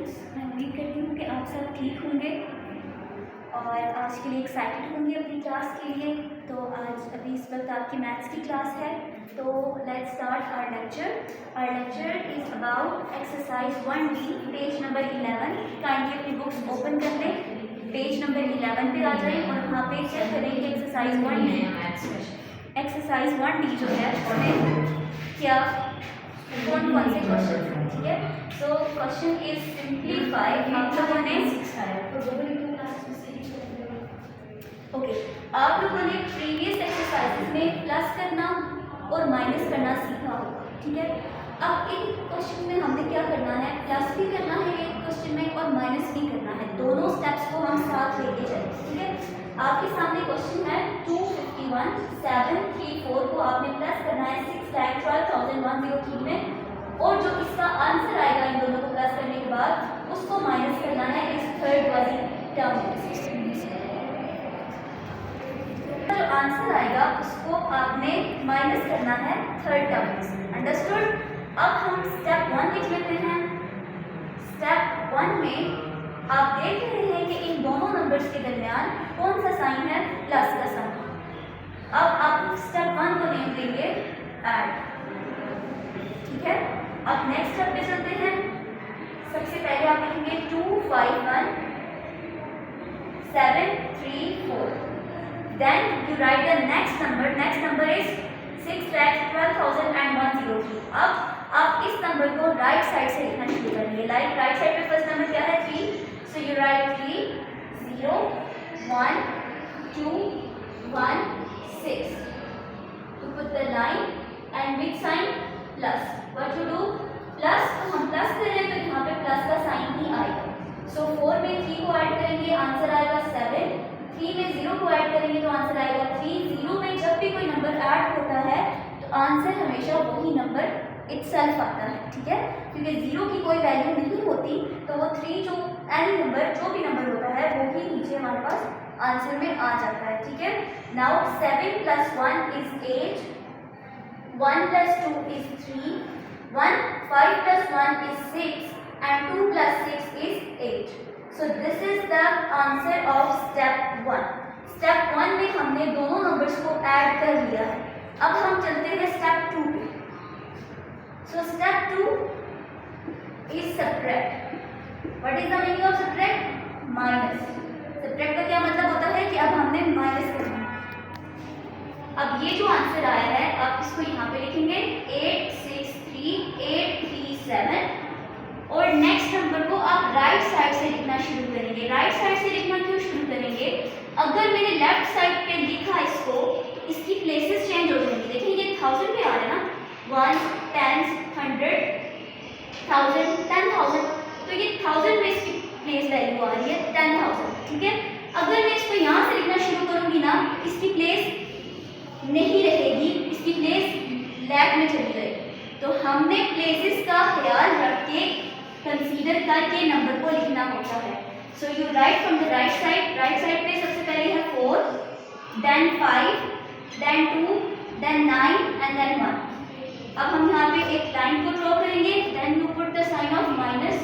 Students, मैं उम्मीद करती हूँ कि आप सब ठीक होंगे और आज के लिए एक्साइटेड होंगे अपनी क्लास के लिए। तो आज अभी इस वक्त आपकी मैथ्स की क्लास है, तो let's start our lecture is about exercise 1D page number 11। Kindly अपनी बुक्स ओपन कर लें, पेज नंबर 11 पे आ जाएं और वहाँ पे चेक करेंगे एक्सरसाइज 1D जो है उसमें क्या कौन कौन से क्वेश्चन हैं। ठीक है, सो क्वेश्चन इज सिंप्लीफाई। आप लोगों ने आप लोगों ने प्रीवियस एक्सरसाइजेस में प्लस करना और माइनस करना सीखा होगा। ठीक है, अब इन क्वेश्चन में हमने क्या करना है, प्लस भी करना है एक क्वेश्चन में और माइनस भी करना है। दोनों स्टेप्स को हम साथ लेके जाएंगे। ठीक है, आपके सामने क्वेश्चन है 251 734 को आपने प्लस करना है 6,12,103 में, और जो इसका आंसर आएगा इन दोनों को प्लस करने के बाद उसको माइनस करना है इस थर्ड वाली टर्म में। जो आंसर आएगा उसको आपने माइनस करना है थर्ड टर्म में। अंडरस्टूड? अब हम स्टेप 1 लिख लेते हैं। स्टेप 1 में आप देख रहे हैं कि इन दोनों नंबर्स के दरमियान कौन सा साइन है, प्लस का साइन। अब आप स्टेप 1 को नेम देंगे ऐड। ठीक है, अब नेक्स्ट स्टेप पे चलते हैं। सबसे पहले आप लिखेंगे 251 734, then you write the next number is 6,12,103। अब आप इस नंबर को राइट साइड से लिखना शुरू करेंगे। लाइक राइट साइड पे फर्स्ट नंबर क्या है 3, so you write 3 0 1 2 1 6 to put the line and which sign plus। what you do, plus, तो हम प्लस कर रहे हैं तो यहाँ पे प्लस का साइन ही आएगा। सो 4 में 3 को ऐड करेंगे, आंसर आएगा 7। 3 में 0 को ऐड करेंगे तो आंसर आएगा 3। 0 में जब भी कोई नंबर ऐड होता है तो आंसर हमेशा वही नंबर इटसेल्फ आता है। ठीक है, क्योंकि 0 की कोई वैल्यू नहीं होती तो वो 3 जो एनी नंबर जो भी नंबर होता है वो ही नीचे हमारे पास आंसर में आ जाता है। ठीक है, now 7 + 1 is 8, 1 + 2 is 3, 5 + 1 is 6 and 2 + 6 is 8। So this is the answer of step 1। step 1 में हमने दोनों नंबर्स को ऐड कर लिया है। अब हम चलते हैं step 2 पे। So step 2 is subtract। What is the meaning of subtract? Minus. subtract का क्या मतलब होता है कि अब हमने माइनस करना है। अब ये जो आंसर आया है आप इसको यहाँ पे लिखेंगे 863,837 और नेक्स्ट नंबर को आप राइट साइड से लिखना शुरू करेंगे। राइट साइड से लिखना क्यों शुरू करेंगे, अगर मैंने लेफ्ट साइड पे लिखा इसको तो इसकी प्लेसेस चेंज हो जाएंगी। देखिए ये 1000 पे आ रहा है ना, 1 10 100 1000 10,000, तो ये 1000 में इसकी प्लेस वैल्यू आ रही है 10,000। ठीक है, अगर मैं इसको यहाँ से लिखना शुरू करूँगी ना, इसकी प्लेस नहीं रहेगी, इसकी प्लेस लेफ्ट में चली जाएगी। तो हमने प्लेसेस का ख्याल रख के कंसीडर करके नंबर को लिखना होता है। So you write from the right side. Right side पे सबसे पहले है 4, then 5, then 2, then 9 and then 1। अब हम यहाँ पे एक लाइन को ड्रॉ करेंगे, then you put the sign of minus.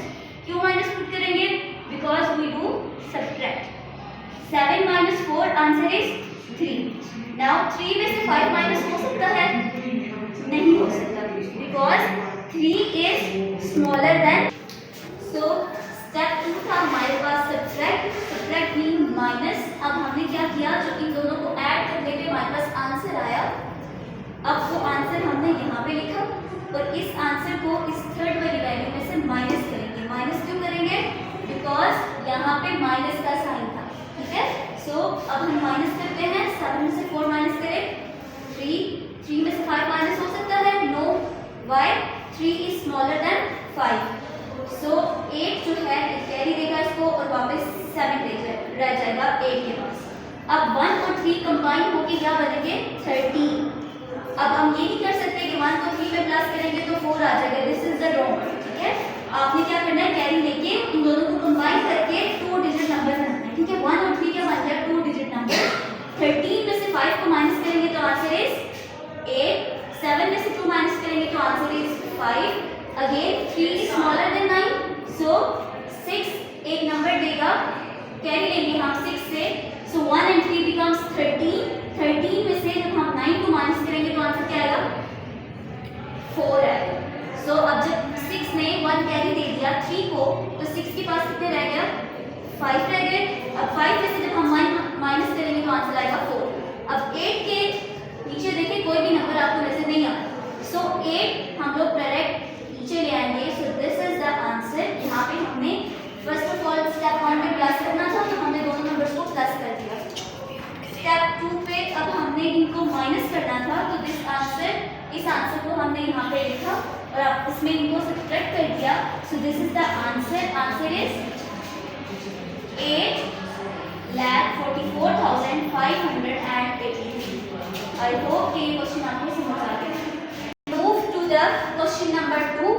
क्यों माइनस पुट करेंगे, because we do subtract. 7 - 4 answer is 3। Now 3 में से 5 माइनस हो सकता है, नहीं हो सकता, because 3 is smaller then. So step 2 था हमारे पास सब्ट्रैक्ट मीन माइनस। अब हमने क्या किया, जो इन दोनों को ऐड करने पे हमारे पास आंसर आया, अब वो आंसर हमने यहाँ पे लिखा और इस आंसर को इस थर्ड वाली वैल्यू में से माइनस करेंगे। माइनस क्यों करेंगे, बिकॉज यहाँ पे माइनस का साइन था। ठीक है, सो अब हम माइनस करते हैं। 7 में से 4 माइनस करें 3 में से 5 माइनस हो सकता है, no, why, 3 is smaller than 5। So 8 जो है कैरी देगा इसको और वापस 7 रह जाएगा 8 के पास। अब 1 और 3 कंबाइन होके क्या बनेंगे 13। अब हम ये नहीं कर सकते कि 1 को 3 में प्लस करेंगे तो 4 आ जाएगा, दिस इज द रॉन्ग। ठीक है, आपने क्या करना है, कैरी लेके इन दोनों को कंबाइन करके 2 डिजिट नंबर रखना है। ठीक है, 1 और 3 क्या बन गया 2 डिजिट नंबर। 13 में से 5 को माइनस करेंगे तो आंसर इज 8। 7 में से 2 माइनस करेंगे तो answer is 5। Again 3 is smaller then 9, so carry लेंगे हम 6 से, सो 1 and 3 becomes 13, 13 में से जब हम 9 को माइनस करेंगे तो आंसर क्या आएगा, 4 आएगा। सो अब जब 6 ने 1 कैरी दे दिया 3 को, तो 6 के पास कितने रह गया, 5 रह गए। अब 5 में से जब हम माइनस करेंगे तो आंसर आएगा 4। अब 8 के नीचे देखिए कोई भी नंबर आपको नजर नहीं आता, सो 8 हम लोग डायरेक्ट नीचे ले आएंगे। सो दिस इज द आंसर। यहाँ पे हमने फर्स्ट ऑफ ऑल स्टेप 1 पे प्लस करना था, तो हमने दोनों नंबर्स को प्लस कर दिया। स्टेप 2 पे अब हमने इनको माइनस करना था, तो दिस आंसर, इस आंसर को हमने यहाँ पे लिखा और अब इसमें इनको सब्ट्रैक्ट कर दिया। So this is the answer. Answer is 8,44,583। I hope कि ये क्वेश्चन आपको समझ आ गया। Move to the question number 2।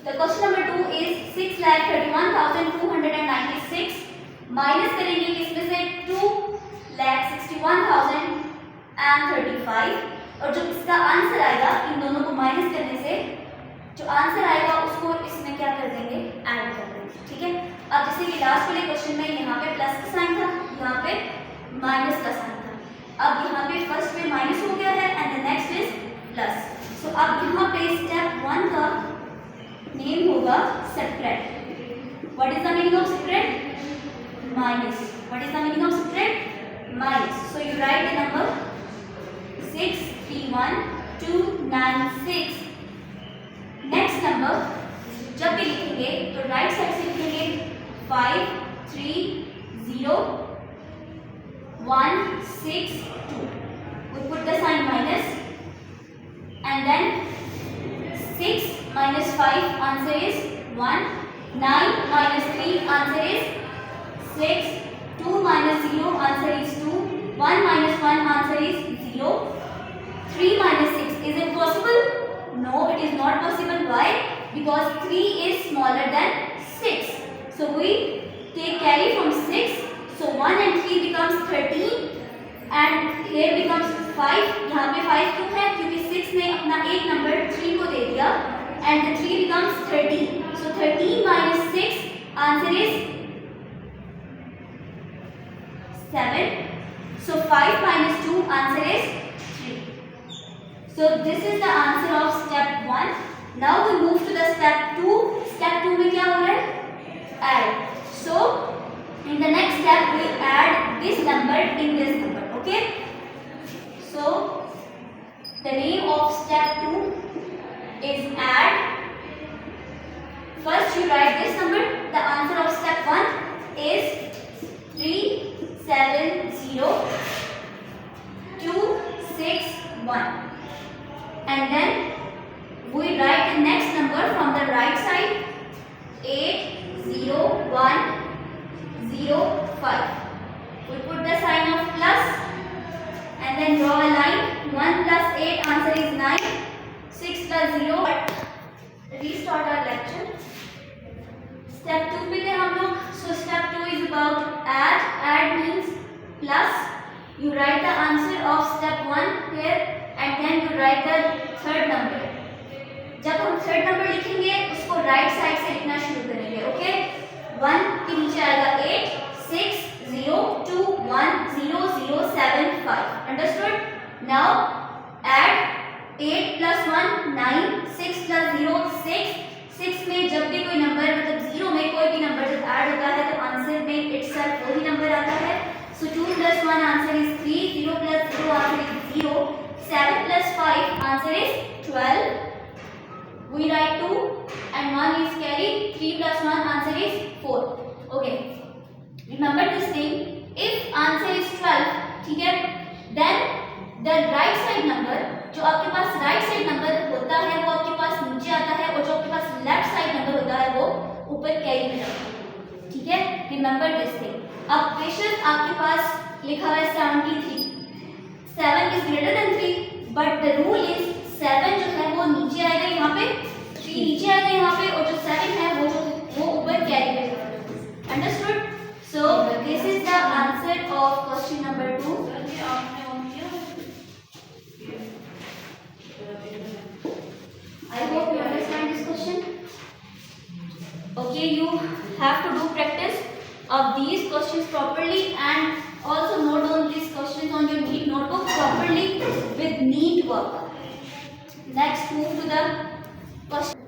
The question number 2 is 6,31,296 minus करेंगे इसमें से 2,61,035, और जो इसका आंसर आएगा इन दोनों को माइनस करने से जो आंसर आएगा उसको इसमें क्या कर देंगे, ऐड कर देंगे। ठीक है, अब जैसे कि लास्ट वाले क्वेश्चन में यहाँ पे प्लस का साइन था, यहाँ पे माइनस का साइन था। अब यहाँ पे फर्स्ट में माइनस हो गया है and the next is plus. So अब यहाँ पे स्टेप 1 का नेम होगा subtract. What is the meaning of subtract, minus. What is the meaning of subtract, minus. So you write the number 631,296। Next number जब भी लिखेंगे तो राइट साइड से लिखेंगे 530,162। We put the sign minus and then 6 minus 5 answer is 1, 9 minus 3 answer is 6, 2 minus 0 answer is 2, 1 minus 1 answer is 0, 3 minus 6. Is it possible? No, it is not possible. Why? Because 3 is smaller than 6. So we take carry from 6. So 1 and 3 becomes 13 and here becomes 5. यहाँ पे 5 क्यों है? क्योंकि 6 ने अपना एक number 3 को दे दिया and the 3 becomes 13. So 13 minus 6 answer is 7. So 5 minus 2 answer is 3. So this is the answer of step 1. Now we move to the step 2. Step 2 में क्या हो रहा है? Add. So in the next step we add this number in this number. Okay. So the name of step 2 is add. First you write this number. The answer of step 1 is 370,261. And then we write the next number from the right side, 80105. We put the sign of plus and then draw a line. 1 plus 8 answer is 9, 6 plus 0. Restart our lecture. Step 2 पे थे हम लोग. So step 2 is about add. Add means plus. You write the answer of step 1 here and then you write the third number. जब हम third number लिखेंगे उसको right side से लिखना शुरू करेंगे. ओके, 1 के नीचे आएगा 8, 6, 0, 2, 1, 0, 0, 7, 5. Understood? Now add 8 plus 1 9, 6 plus 0 6. 6 में जब भी कोई नंबर मतलब 0 में कोई भी नंबर जब ऐड होता है तो आंसर में इटसेल्फ वही नंबर आता है. सो 2 plus 1 answer is 3, 0 plus 0 answer is 0, 7 plus 5 answer is 12. We write 2 and 1 is carried. 3 plus 1 answer is 4. Okay. Remember this thing. If answer is 12, ठीक है, then the right side number जो आपके पास right side number होता है वो आपके पास नीचे आता है और जो आपके पास left side number होता है वो ऊपर कैरी में जाता है. ठीक है, remember this thing. अब बेशक आपके पास लिखा हुआ है 73. 7 is greater than 3, but the rule is 7 जो है वो नीचे आएगा यहाँ पे, 3 नीचे आएगा यहाँ पे और जो 7 है वो ऊपर कैरी में जाएगा. Understood? So this is the answer of question number 2. I hope you understand this question. Okay, you have to do practice. of these questions properly and also note down these questions on your neat notebook properly with neat work. Next, move to the question.